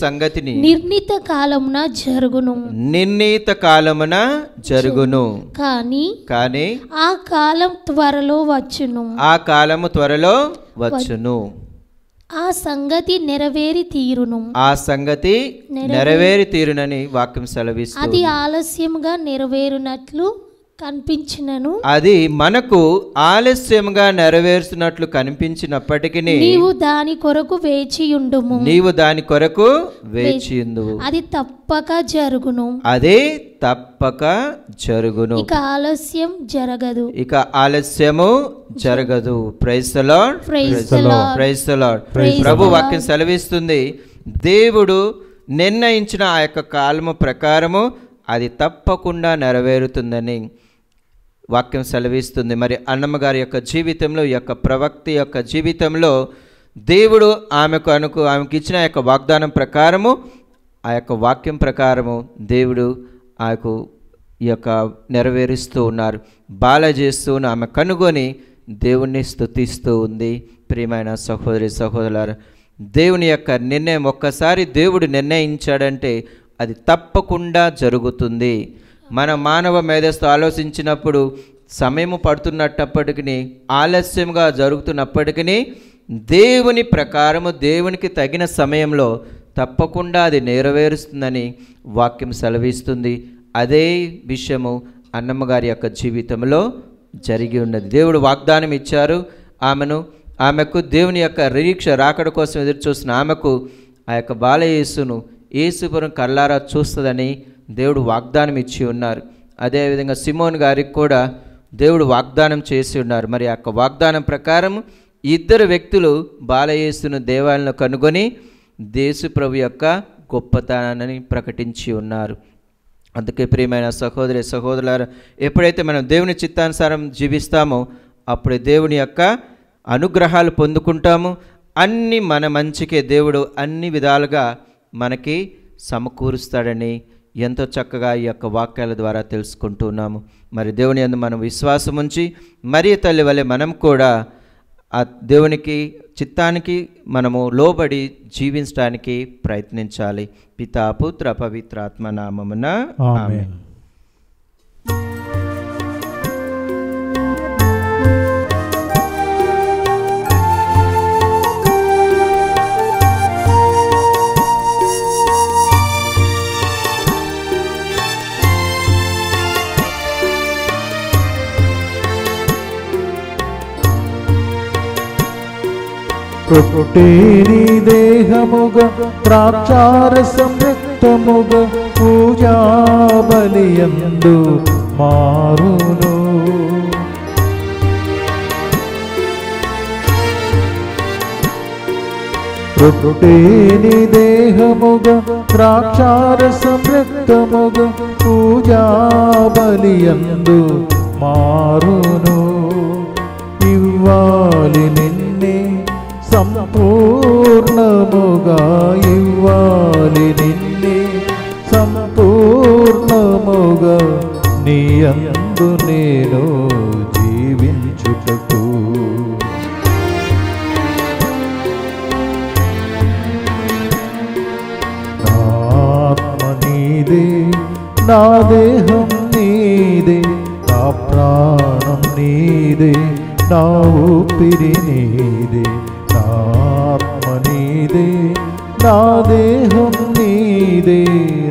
సంగతిని నిర్ణీత కాలమున జరుగును కానీ ఆ కాలము త్వరలో వచ్చును, ఆ సంగతి నెరవేరి తీరునని వాక్యం సెలవిస్తుంది. అది ఆలస్యంగా నెరవేరునట్లు కనిపించినను, అది మనకు ఆలస్యంగా నెరవేరుస్తున్నట్లు కనిపించినప్పటికీ నీవు దాని కొరకు వేచియుందువు, అది తప్పక జరుగును, ఇక ఆలస్యము జరగదు. Praise the lord, praise the lord. ప్రభు వాక్యం సెలవిస్తుంది, దేవుడు నిర్ణయించిన ఆ యొక్క కాలము ప్రకారము అది తప్పకుండా నెరవేరుతుందని వాక్యం సెలవిస్తుంది. మరి అన్నమ్మ గారి యొక్క జీవితంలో, ఈ యొక్క ప్రవక్త యొక్క జీవితంలో దేవుడు ఆమెకు ఇచ్చిన యొక్క వాగ్దానం ప్రకారము, ఆ యొక్క వాక్యం ప్రకారము దేవుడు ఆమెకు ఈ యొక్క నెరవేరుస్తూ ఉన్నారు. బాల చేస్తూ ఆమె కనుగొని దేవుణ్ణి స్తుతిస్తూ ఉంది. ప్రియమైన సహోదరి సహోదరులారా, దేవుని యొక్క నిర్ణయం ఒక్కసారి దేవుడు నిర్ణయించాడంటే అది తప్పకుండా జరుగుతుంది. మన మానవ మేధస్సు ఆలోచించినప్పుడు సమయము పడుతున్నప్పటికీ, ఆలస్యంగా జరుగుతున్నప్పటికీ దేవుని ప్రకారము, దేవునికి తగిన సమయంలో తప్పకుండా అది నెరవేరుస్తుందని వాక్యం సెలవిస్తుంది. అదే విషయము అన్నమ్మ గారి యొక్క జీవితంలో జరిగి ఉన్నది. దేవుడు వాగ్దానం ఇచ్చారు ఆమెకు దేవుని యొక్క నిరీక్ష రాకడ కోసం ఎదురు చూసిన ఆమెకు ఆ యొక్క బాలయేసును యేసుపురం కళ్ళారా చూస్తుందని దేవుడు వాగ్దానం ఇచ్చి ఉన్నారు. అదేవిధంగా సిమోన్ గారికి కూడా దేవుడు వాగ్దానం చేసి ఉన్నారు. మరి ఆ యొక్క వాగ్దానం ప్రకారం ఇద్దరు వ్యక్తులు బాలయేసును దేవాలయంలో కనుగొని యేసుప్రభు యొక్క గొప్పతనాన్ని ప్రకటించి ఉన్నారు. అందుకే ప్రియమైన సహోదరి సహోదరులారా, ఎప్పుడైతే మనం దేవుని చిత్తానుసారం జీవిస్తామో అప్పుడు దేవుని యొక్క అనుగ్రహాలు పొందుకుంటాము. అన్నీ మన మంచికే దేవుడు అన్ని విధాలుగా మనకి సమకూరుస్తాడని ఎంతో చక్కగా ఈ యొక్క వాక్యాల ద్వారా తెలుసుకుంటున్నాము. మరి దేవుని యందు మనం విశ్వాసం ఉంచి మరియ తల్లి వలె మనం కూడా ఆ దేవునికి చిత్తానికి మనము లోబడి జీవించడానికి ప్రయత్నించాలి. పితా పుత్ర పవిత్రాత్మ నామమున ఆమేన్. రొట్టె నీ దేహముగా ద్రాక్షారసం రక్తముగా పూజా బలియందు మారును. రొట్టె నీ దేహముగా ద్రాక్షారసం రక్తముగా పూజా బలియందు మారును. ఇవ్వాలి నిన్నే సంపూర్ణముగా, ఇవ్వాలి నిన్నే సంపూర్ణముగా, నీ యందు నేను జీవించుటకు. నా ఆత్మ నీదే, నా దేహం నీదే, నా ప్రాణం నీదే, నా ఊపిరి నీదే. నా ఆత్మ నీదే, నా దేహం నీదే,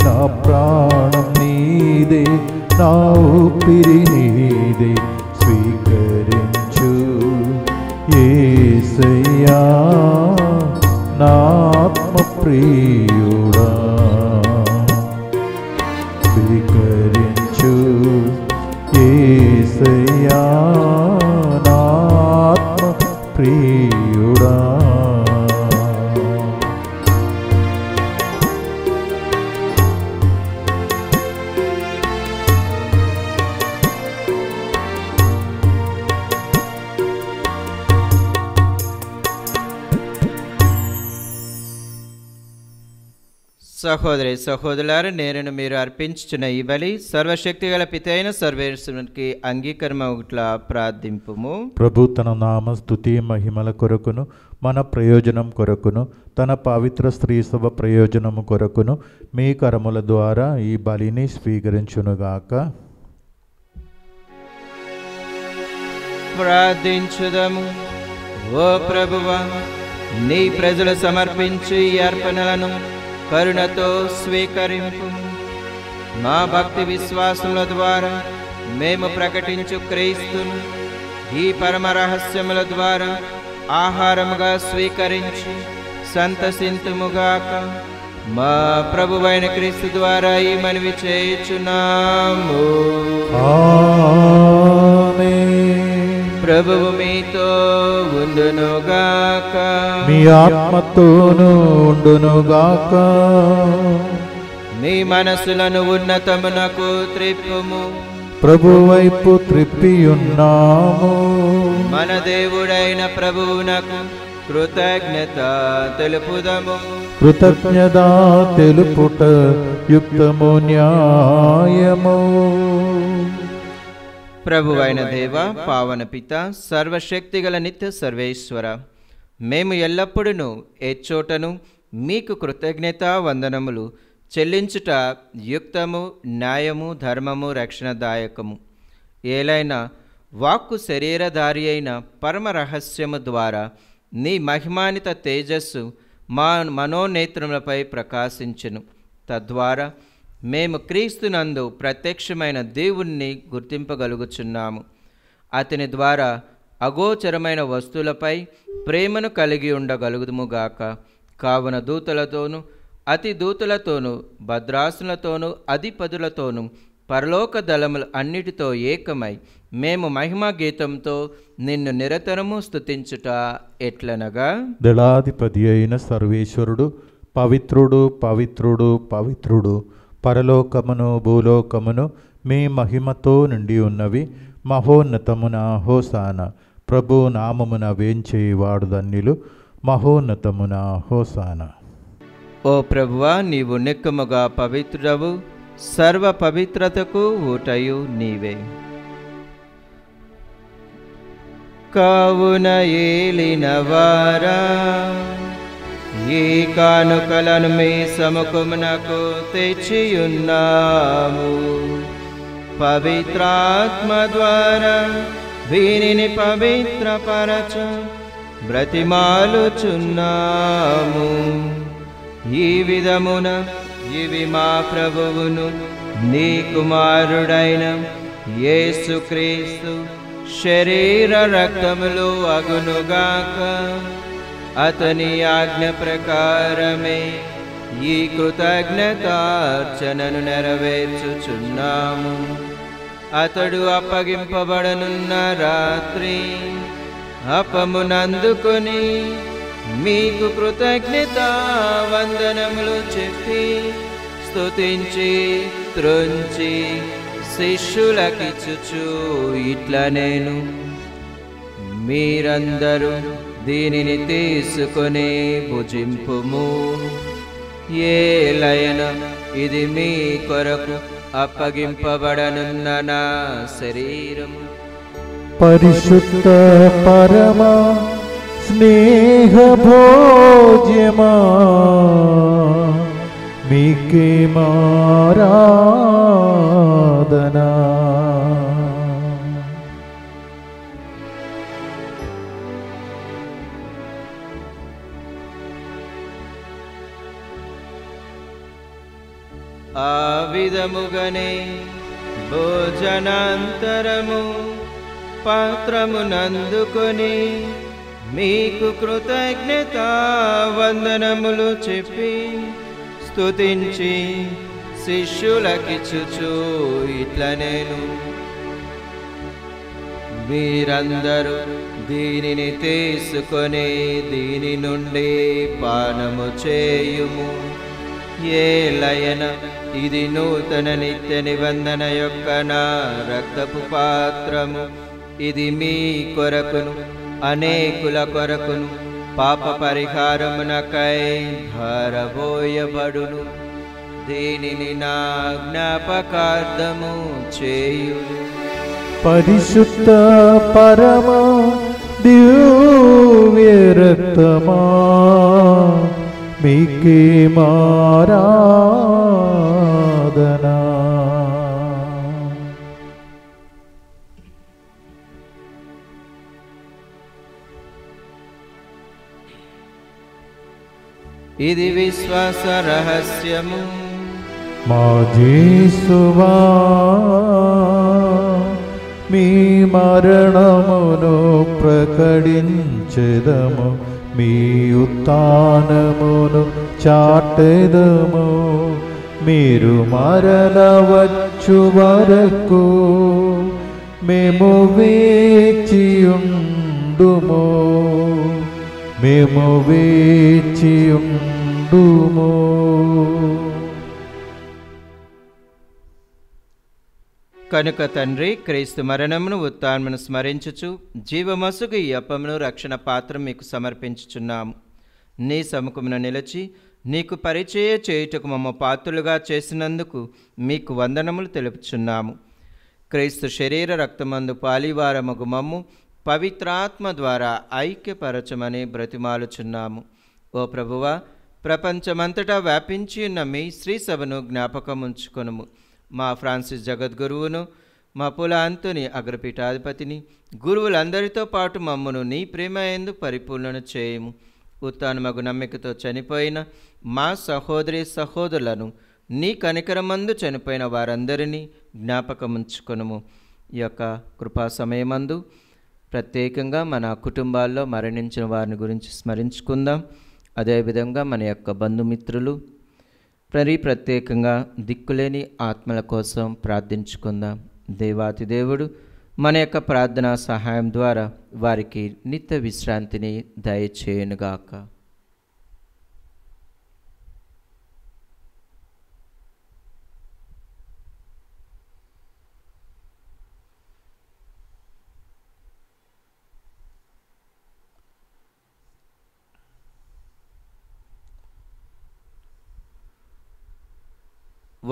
నా ప్రాణం నీదే, నా ఊపిరి నీదే. స్వీకరించు యేసయ్యా నా ఆత్మ ప్రియుడా. స్వీకరించు యేసయ్యా నా ఆత్మ ప్రియుడా. సహోదరి సహోదరులారా, నేను మీరు అర్పించుచున్న ఈ బలి సర్వశక్తి గల పిత అయిన సర్వేశ్వరునికి అంగీకారమగుట్లా ప్రార్థింపుము. ప్రభు తన నామ స్తుతి మహిమల కొరకును మన ప్రయోజనం కొరకును తన పవిత్ర స్త్రీ సభ ప్రయోజనము కొరకును మీ కరముల ద్వారా ఈ బలిని స్వీకరించునుగాక. ప్రార్థించుదము. ఓ ప్రభువా, నీ ప్రజలు సమర్పించు ఈ అర్పణలను కరుణతో స్వీకరింపు. మా భక్తి విశ్వాసముల ద్వారా మేము ప్రకటించు క్రీస్తును ఈ పరమ రహస్యముల ద్వారా ఆహారముగా స్వీకరించి సంతసింతుముగాక. మా ప్రభువైన క్రీస్తు ద్వారా ఈ మనవి చేయుచున్నాము. ప్రభువు మీతో ఉండునుగాక, మీ ఆత్మతోనూ ఉండునుగాక. మీ మనసులను ఉన్నతమునకు త్రిప్పుము. ప్రభు వైపు త్రిప్పియున్నాము. మన దేవుడైన ప్రభువునకు కృతజ్ఞత తెలుపుదము. కృతజ్ఞత తెలుపుట యుక్తము న్యాయము. ప్రభువైన దేవ, పావన పిత, సర్వశక్తిగల నిత్య సర్వేశ్వర, మేము ఎల్లప్పుడూ ఏ చోటను మీకు కృతజ్ఞత వందనములు చెల్లించుట యుక్తము, న్యాయము, ధర్మము, రక్షణదాయకము. ఏలైనా వాక్కు శరీరధారి అయిన పరమ రహస్యము ద్వారా నీ మహిమానిత తేజస్సు మా మనోనేత్రములపై ప్రకాశించును. తద్వారా మేము క్రీస్తునందు ప్రత్యక్షమైన దేవుణ్ణి గుర్తింపగలుగుచున్నాము. అతని ద్వారా అగోచరమైన వస్తువులపై ప్రేమను కలిగి ఉండగలుగుదుముగాక. కావున దూతలతోనూ అతి దూతలతోనూ భద్రాసులతోనూ అధిపతులతోనూ పరలోక దళములు అన్నిటితో ఏకమై మేము మహిమా గీతంతో నిన్ను నిరతరము స్తుతించుట ఎట్లనగా, దళాధిపతి అయిన సర్వేశ్వరుడు పవిత్రుడు పవిత్రుడు పవిత్రుడు, పరలోకమును భూలోకమును మీ మహిమతో నిండి ఉన్నవి. మహోన్నతమున హోసాన. ప్రభు నామమున వేంచేవాడు ధన్యులు. మహోన్నతమున హోసాన. ఓ ప్రభువా, నీవు నిక్కముగా పవిత్రుడవు, సర్వ పవిత్రతకు ఊటయు నీవే. కావున ఏలినవారా, ఈ కానుకలను మీ సముఖమునకు తెచ్చియున్నాము. పవిత్రాత్మ ద్వారా వీనిని పవిత్రపరచ బ్రతిమాలుచున్నాము. ఈ విధమున ఇవి మా ప్రభువును నీ కుమారుడైన యేసుక్రీస్తు శరీర రక్తములు అగునుగాక. అతని ఆజ్ఞ ప్రకారమే ఈ కృతజ్ఞతార్చనను నెరవేర్చుచున్నాము. అతడు అప్పగింపబడనున్న రాత్రి అప్పమునందుకొని మీకు కృతజ్ఞతా వందనములు చెప్పి స్తుతించి త్రుంచి శిష్యులకిచ్చుచు ఇట్లా నేను మీరందరూ దీనిని తీసుకొని భుజింపుము. ఏలయన ఇది మీ కొరకు అప్పగింపబడనున్న నా శరీరము. పరిశుద్ధ పరమ స్నేహ భోజ్యమా మీకే మారాధనా. ఆ విధముగనే భోజనాంతరము పాత్రమునందుకొని మీకు కృతజ్ఞతా వందనములు చెప్పి స్తుతించి శిష్యులకిచ్చుచు ఇట్లా నేను మీరందరూ దీనిని తీసుకొని దీని నుండి పానము చేయుము. ఏలయన ఇది నూతన నిత్య నిబంధన యొక్క నా రక్తపు పాత్రము. ఇది మీ కొరకును అనేకుల కొరకును పాప పరిహారమునకై ధారబోయబడును. దీనిని నా జ్ఞాపకార్థము చేయు. పరిశుద్ధ పరమ దివ్య రక్తమా మీకే మారాధనా. ఇది విశ్వాస రహస్యము. మా యేసువా మీ మరణమును ప్రకటించెదము, మీ ఉత్థానమును చాటెదము. మీరు మరల వచ్చు వరకు మేము వేచియుండుము, మేము వేచియుండుము. కనుక తండ్రి, క్రీస్తు మరణమును ఉత్థానమును స్మరించుచు జీవమసుగు ఈ అప్పమును రక్షణ పాత్ర మీకు సమర్పించుచున్నాము. నీ సముఖమున నిలిచి నీకు పరిచయ చేయుటకు మమ్మ పాత్రులుగా చేసినందుకు మీకు వందనములు తెలుపుచున్నాము. క్రీస్తు శరీర రక్తమందు పాలివారమగు మమ్ము పవిత్రాత్మ ద్వారా ఐక్యపరచమని బ్రతిమాలుచున్నాము. ఓ ప్రభువా, ప్రపంచమంతటా వ్యాపించి ఉన్న మీ శ్రీ సభను జ్ఞాపకముంచుకొనుము. మా ఫ్రాన్సిస్ జగద్గురువును, మా పుల అంతోని అగ్రపీఠాధిపతిని, గురువులందరితో పాటు మమ్మను నీ ప్రేమ యందు పరిపూర్ణను చేయము. ఉత్థానమగు నమ్మికతో చనిపోయిన మా సహోదరి సహోదరులను, నీ కనికరమందు చనిపోయిన వారందరినీ జ్ఞాపకముంచుకొనుము. ఈ యొక్క కృపా సమయమందు ప్రత్యేకంగా మన కుటుంబాల్లో మరణించిన వారిని గురించి స్మరించుకుందాం. అదేవిధంగా మన యొక్క బంధుమిత్రులు ప్రత్యేకంగా దిక్కులేని ఆత్మల కోసం ప్రార్థించుకుందాం. దేవాతి దేవుడు మన యొక్క ప్రార్థనా సహాయం ద్వారా వారికి నిత్య విశ్రాంతిని దయచేయునుగాక.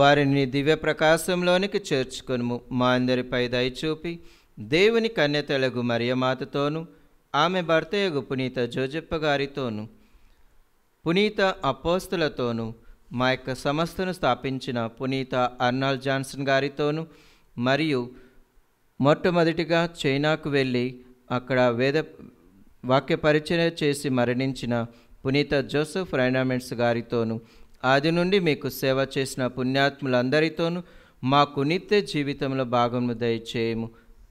వారిని దివ్య ప్రకాశంలోనికి చేర్చుకొనుము. మా అందరిపై దయచూపి దేవుని కన్యతెలగు మరియమాతతోనూ, ఆమె భర్తయగు పునీత జోజప్ప గారితోనూ, పునీత అపోస్తులతోనూ, మా యొక్క సంస్థను స్థాపించిన పునీత అర్నాల్డ్ జాన్సన్ గారితోనూ, మరియు మొట్టమొదటిగా చైనాకు వెళ్ళి అక్కడ వాక్య పరిచయం చేసి మరణించిన పునీత జోసెఫ్ రైనామెంట్స్ గారితోనూ, ఆది నుండి మీకు సేవ చేసిన పుణ్యాత్ములందరితోనూ మాకు నిత్య జీవితంలో భాగము దయచేయము.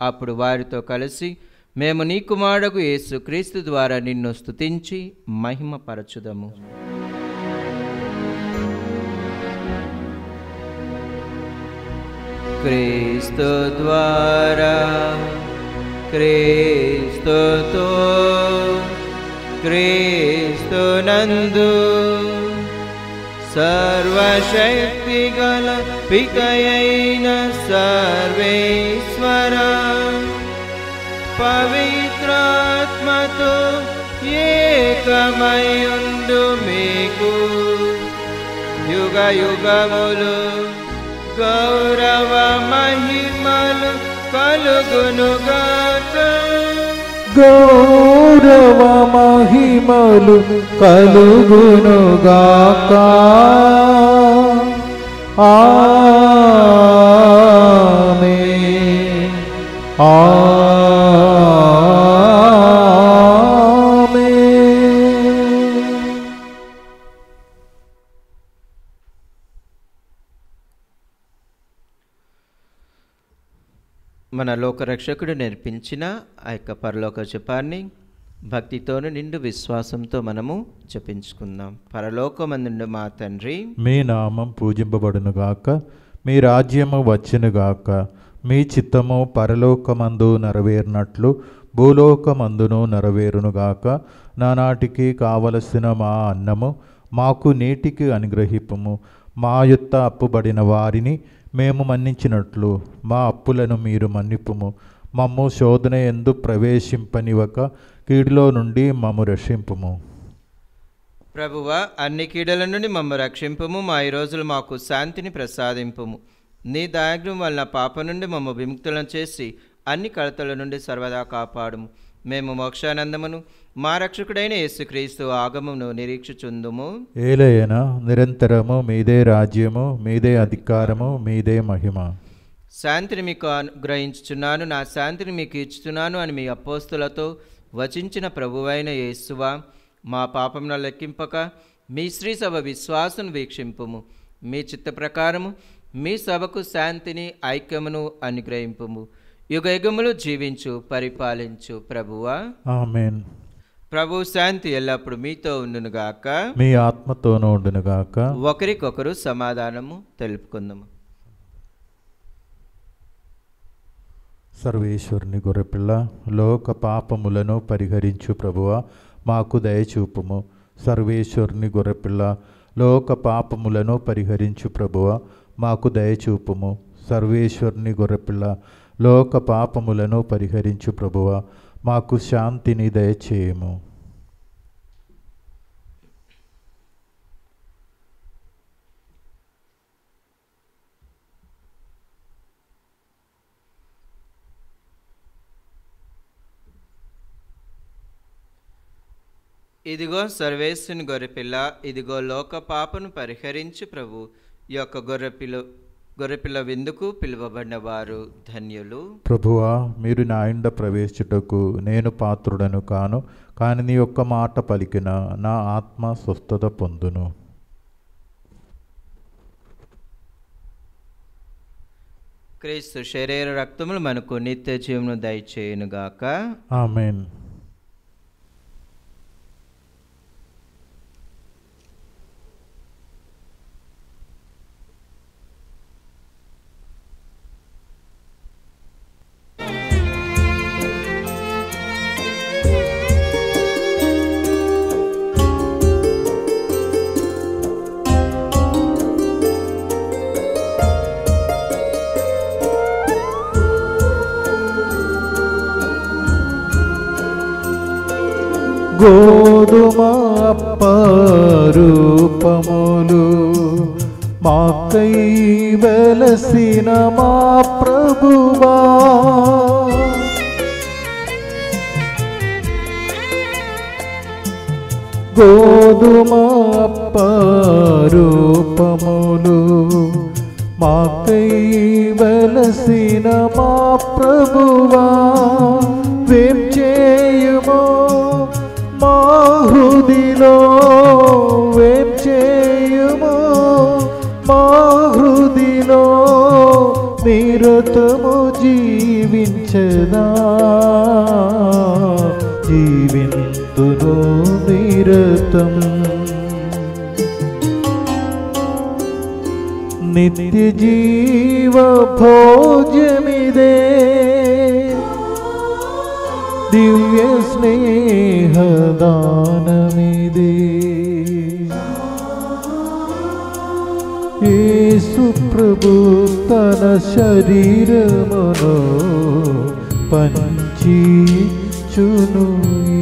అప్పుడు వారితో కలిసి మేము నీ కుమారుడకు యేసు క్రీస్తు ద్వారా నిన్ను స్తుతించి మహిమపరచుదము. క్రీస్తు ద్వారా, క్రీస్తుతో, క్రీస్తునందు సర్వశక్తి గల పికయైన సర్వేశ్వర పవిత్రాత్మతో ఏకమయుండు మీకు యుగ యుగములు గౌరవ మహిమలు కలుగునుగాక. గౌరవ మహిమలు కలుగునుగాక. ఆమేన్. మన లోకరక్షకుడు నేర్పించిన ఆ యొక్క పరలోక జపాన్ని భక్తితోను నిండు విశ్వాసంతో మనము జపించుకుందాం. పరలోకమందుండు మా తండ్రి, మీ నామం పూజింపబడునుగాక. మీ రాజ్యము వచ్చునుగాక. మీ చిత్తము పరలోకమందు నెరవేరినట్లు భూలోకమందును నెరవేరునుగాక. నానాటికి కావలసిన మా అన్నము మాకు నేటికి అనుగ్రహింపుము. మా యొద్ద అప్పుబడిన వారిని మేము మన్నించినట్లు మా అప్పులను మీరు మన్నిపుము. మమ్ము శోధన యందు ప్రవేశింపనివ్వక కీడులో నుండి మమ్ము రక్షింపుము. ప్రభువా, అన్ని కీడల నుండి మమ్ము రక్షింపుము. మా ఈ రోజులు మాకు శాంతిని ప్రసాదింపుము. నీ దయాగ్రం వలన పాప నుండి మమ్ము విముక్తులను చేసి అన్ని కలతల నుండి సర్వదా కాపాడుము. మేము మోక్షానందమును మా రక్షకుడైన యేసుక్రీస్తు ఆగమమును నిరీక్షించుందుము. ఏలయన నిరంతరము మీదే రాజ్యము, మీదే అధికారము, మీదే మహిమ. శాంతిని మీకు అనుగ్రహించుచున్నాను, నా శాంతిని మీకు ఇచ్చుచున్నాను అని మీ అపోస్తులతో వచించిన ప్రభువైన యేసువా, మా పాపమును లెక్కింపక మీ శ్రీ సభ విశ్వాసం వీక్షింపుము. మీ చిత్త ప్రకారము మీ సభకు శాంతిని ఐక్యమును అనుగ్రహింపుము. యుగ యుగములు జీవించు పరిపాలించు ప్రభువా. ఆమేన్. ప్రభు శాంతి ఎల్లప్పుడు మీతో ఉండునుగాక, మీ ఆత్మతోనూ ఉండునుగాక. ఒకరికొకరు సమాధానము తెలుపుకుందాము. సర్వేశ్వరుని గొర్రెపిల్ల, లోక పాపములను పరిహరించు ప్రభువా, మాకు దయచూపుము. సర్వేశ్వరుని గొర్రెపిల్ల, లోక పాపములను పరిహరించు ప్రభువా, మాకు దయచూపుము. సర్వేశ్వరుని గొర్రెపిల్ల, లోక పాపములను పరిహరించు ప్రభువా, మాకు శాంతిని దయచేయము. ఇదిగో సర్వేశ్వరుని గొర్రెపిల్ల, ఇదిగో లోక పాపను పరిహరించు ప్రభు. ఈ యొక్క గొర్రెపిల్ల విందుకు పిలువబడిన వారు ధన్యులు. ప్రభువా, మీరు నా ఇంట ప్రవేశించుటకు నేను పాత్రుడను కాను, కానీ నీ ఒక్క మాట పలికిన నా ఆత్మ స్వస్థత పొందును. క్రీస్తు శరీర రక్తములు మనకు నిత్య జీవమును దయచేయునుగాక. ఆమేన్. గోధుమ అప్పరూపములు మాకై వెలసిన మా ప్రభువా, గోధుమ అప్పరూపములు మాకై వెలసిన మా ప్రభువా, వేం చేయుమో మా హృదిలో, వేం చేయుమో మా హృదిలో, నిరతము జీవించదా. నందును నిరతం నిత్య జీవ భోజ్యమిదే దివ్య స్నేహదానమిదే యేసు ప్రభు తన శరీరమును పంచిచును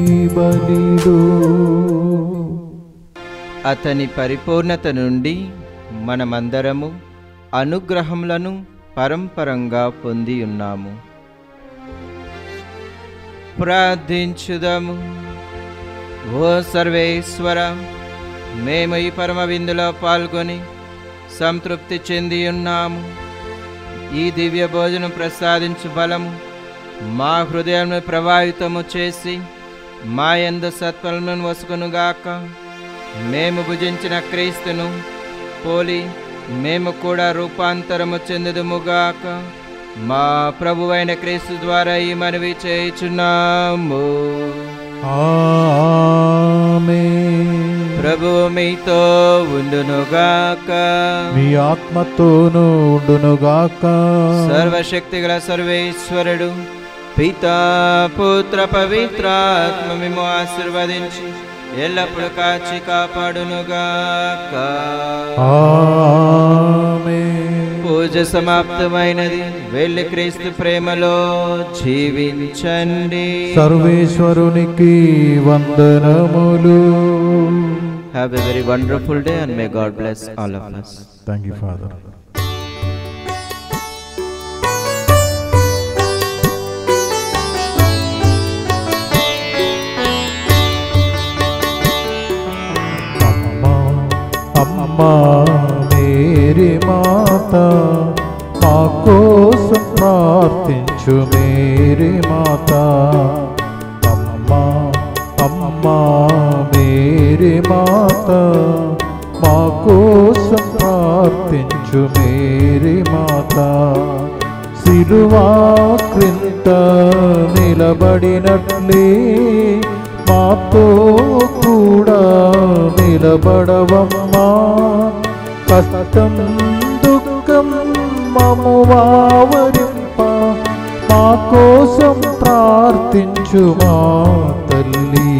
ఈ బలిలో. అతని పరిపూర్ణత నుండి మనమందరము అనుగ్రహములను పరంపరంగా పొంది ఉన్నాము. ప్రార్థించుదాము. ఓ సర్వేశ్వర, మేము ఈ పరమ విందులో పాల్గొని సంతృప్తి చెంది ఉన్నాము. ఈ దివ్య భోజనం ప్రసాదించు బలము మా హృదయాన్ని ప్రభావితము చేసి మా యందు సత్ఫలములను వసుకొనుగాక. మేము భుజించిన క్రీస్తును పోలి మేము కూడా రూపాంతరము చెందుదుముగాక. మా ప్రభువైన క్రీస్తు ద్వారా ఈ మనవి చేయుచున్నాము. ఆమేన్. ప్రభువు మీతో ఉండునుగాక. మీ ఆత్మతోనూ ఉండునుగాక. సర్వశక్తిగల సర్వేశ్వరుడు పితా పుత్ర పవిత్రాత్మ మేము ఆశీర్వదించి ఎల్లప్పుడూ కాచి కాపాడునుగాక. ఆమేన్. పూజ సమాప్తమైనది. వెళ్ళి క్రీస్తు ప్రేమలో జీవించండి. సర్వేశ్వరునికి వందనములు. Have a very wonderful day and may God bless all of us. Thank you, Father. అమ్మా మేరీ మాత, మా కోసం ప్రార్థించు మేరీ మాత. అమ్మా అమ్మా మేరీ మాత, మా కోసం ప్రార్థించు మేరీ మాత. సిలువా క్రింద నిలబడినట్లే మాతో కూడా నిలబడవమ్మా. కష్టం దుఃఖం మము వావరింప మా కోసం ప్రార్థించు మా తల్లి.